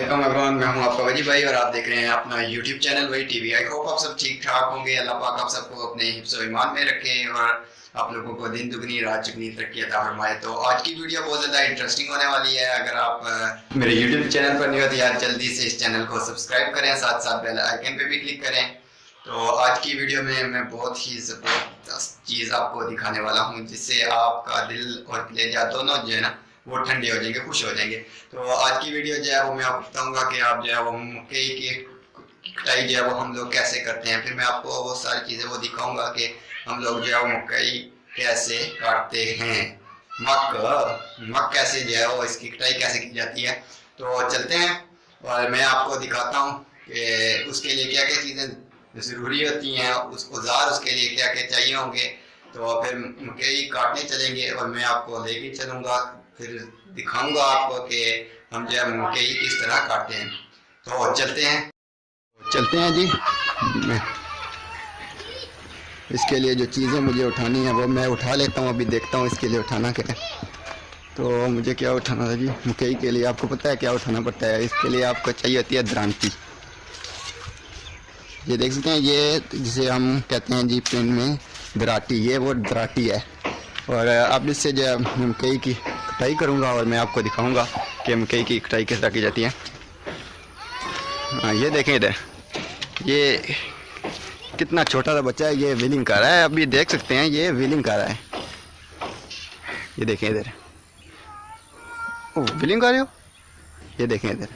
Welcome everyone, मैं हूं आपका वजी भाई और आप देख रहे हैं अपना यूट्यूब चैनल वही टीवी। आई होप आप सब ठीक ठाक होंगे। अल्लाह पाक आप सबको अपने हिफ्ज़ व ईमान में रखे और आप लोगों को दिन दुगनी रात चुगनी तरक्की अता फरमाए। तो आज की वीडियो बहुत ज़्यादा इंटरेस्टिंग होने वाली है। अगर आप मेरे यूट्यूब चैनल पर नहीं हो तो यार जल्दी से इस चैनल को सब्सक्राइब करें, साथ साथ बेल आइकन पे भी क्लिक करें। तो आज की वीडियो में मैं बहुत ही ज़बरदस्त चीज़ आपको दिखाने वाला हूँ जिससे आपका दिल और कलेजा दोनों जो है ना वो ठंडे हो जाएंगे, खुश हो जाएंगे। तो आज की वीडियो जो है वो मैं आपको बताऊंगा कि आप जो है वो मकई की कटाई जो है वो हम लोग कैसे करते हैं। फिर मैं आपको वो सारी चीज़ें वो दिखाऊंगा कि हम लोग जो है वो मकई कैसे काटते हैं, मक कैसे जो है वो इसकी कटाई कैसे की जाती है। तो चलते हैं और मैं आपको दिखाता हूँ कि उसके लिए क्या क्या चीज़ें ज़रूरी होती हैं, उस औजार उसके लिए क्या क्या चाहिए होंगे। तो फिर मकई काटने चलेंगे और मैं आपको लेके चलूँगा, फिर दिखाऊंगा आपको कि हम जो है मकई किस तरह काटते हैं। तो चलते हैं जी। इसके लिए जो चीज़ें मुझे उठानी है वो मैं उठा लेता हूँ। अभी देखता हूँ इसके लिए उठाना क्या है। तो मुझे क्या उठाना था जी, मकई के लिए आपको पता है क्या उठाना पड़ता है। इसके लिए आपको चाहिए होती है दरांती। ये देख सकते हैं, ये जिसे हम कहते हैं जी पेन में दराटी, ये वो दराटी है। और अब इससे जो है मकई की कटाई करूँगा और मैं आपको दिखाऊंगा कि मकई की कटाई किस तरह की जाती है। ये देखें इधर, ये कितना छोटा सा बच्चा है, ये व्हीलिंग कर रहा है। अभी देख सकते हैं ये व्हीलिंग कर रहा है। ये देखें इधर, ओ व्हीलिंग कर रहे हो, ये देखें इधर।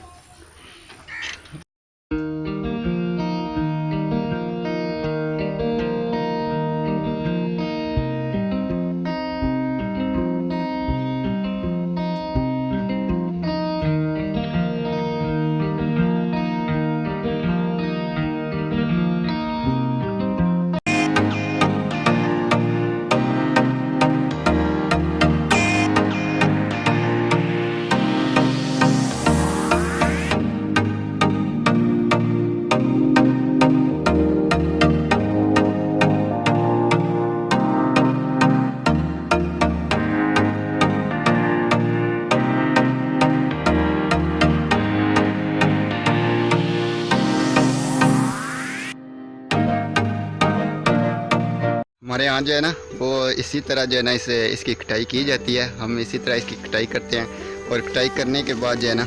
हमारे यहाँ जो है ना वो इसी तरह जो है ना इसकी कटाई की जाती है। हम इसी तरह इसकी कटाई करते हैं और कटाई करने के बाद जो है ना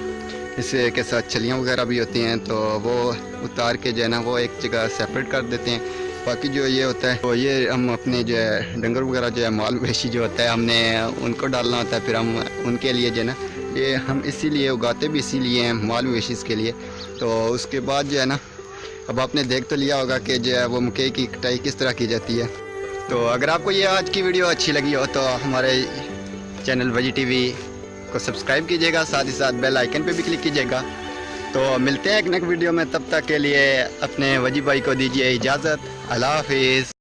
इसके साथ छलियाँ वगैरह भी होती हैं, तो वो उतार के जो है ना वो एक जगह सेपरेट कर देते हैं। बाकी जो ये होता है तो ये हम अपने जो है डंगर वगैरह जो है माल मवेशी जो होता है हमने उनको डालना होता है। फिर हम उनके लिए जो है ना ये हम इसीलिए उगाते भी इसीलिए हैं, माल मवेशी के लिए। तो उसके बाद जो है ना अब आपने देख तो लिया होगा कि जो है वो मकई की कटाई किस तरह की जाती है। तो अगर आपको ये आज की वीडियो अच्छी लगी हो तो हमारे चैनल वजी टीवी को सब्सक्राइब कीजिएगा, साथ ही साथ बेल आइकन पे भी क्लिक कीजिएगा। तो मिलते हैं एक नेक्स्ट वीडियो में, तब तक के लिए अपने वजी भाई को दीजिए इजाज़त। अल्लाह हाफिज़।